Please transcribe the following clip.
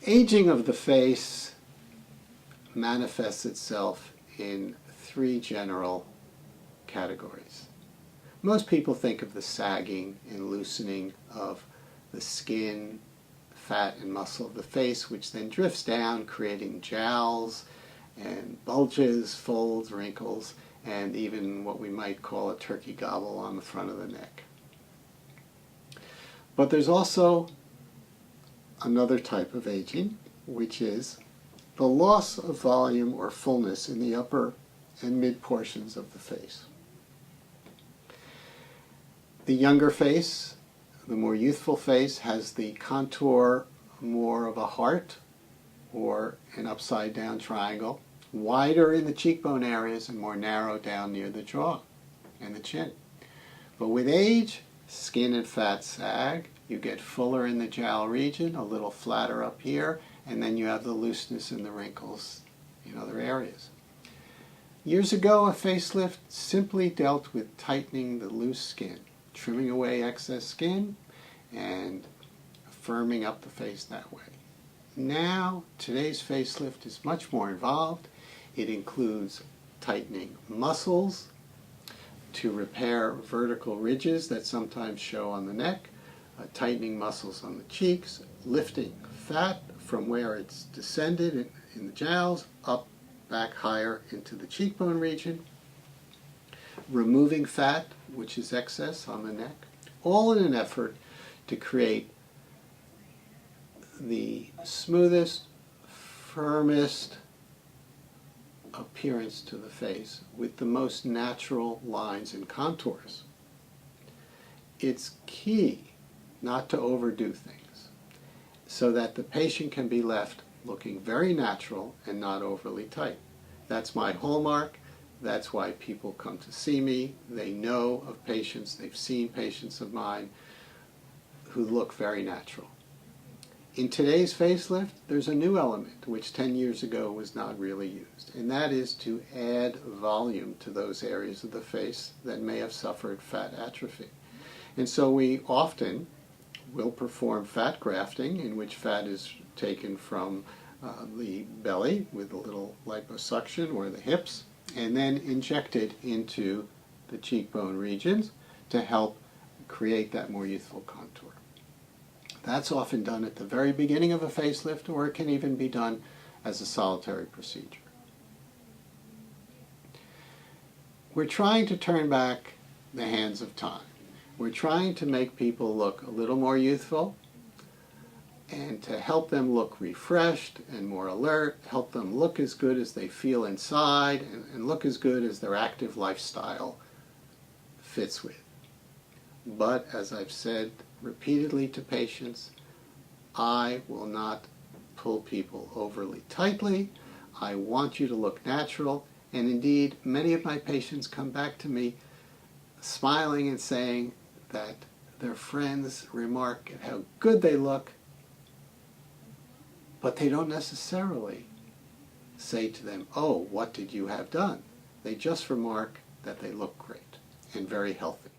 Aging of the face manifests itself in three general categories. Most people think of the sagging and loosening of the skin, fat, and muscle of the face, which then drifts down, creating jowls and bulges, folds, wrinkles, and even what we might call a turkey gobble on the front of the neck. But there's also another type of aging, which is the loss of volume or fullness in the upper and mid portions of the face. The younger face, the more youthful face, has the contour more of a heart or an upside down triangle, wider in the cheekbone areas and more narrow down near the jaw and the chin. But with age, skin and fat sag, you get fuller in the jowl region, a little flatter up here, and then you have the looseness in the wrinkles in other areas. Years ago, a facelift simply dealt with tightening the loose skin, trimming away excess skin and firming up the face that way. Now, today's facelift is much more involved. It includes tightening muscles to repair vertical ridges that sometimes show on the neck, tightening muscles on the cheeks, lifting fat from where it's descended in the jowls up back higher into the cheekbone region, removing fat, which is excess on the neck, all in an effort to create the smoothest, firmest appearance to the face with the most natural lines and contours. It's key not to overdo things so that the patient can be left looking very natural and not overly tight. That's my hallmark. That's why people come to see me. They know of patients, they've seen patients of mine who look very natural. In today's facelift, there's a new element which 10 years ago was not really used, and that is to add volume to those areas of the face that may have suffered fat atrophy. And so we often will perform fat grafting, in which fat is taken from the belly with a little liposuction or the hips, and then injected into the cheekbone regions to help create that more youthful contour. That's often done at the very beginning of a facelift, or it can even be done as a solitary procedure. We're trying to turn back the hands of time. We're trying to make people look a little more youthful and to help them look refreshed and more alert, help them look as good as they feel inside and look as good as their active lifestyle fits with. But as I've said repeatedly to patients, I will not pull people overly tightly. I want you to look natural, and indeed many of my patients come back to me smiling and saying that their friends remark at how good they look, but they don't necessarily say to them, "Oh, what did you have done?" They just remark that they look great and very healthy.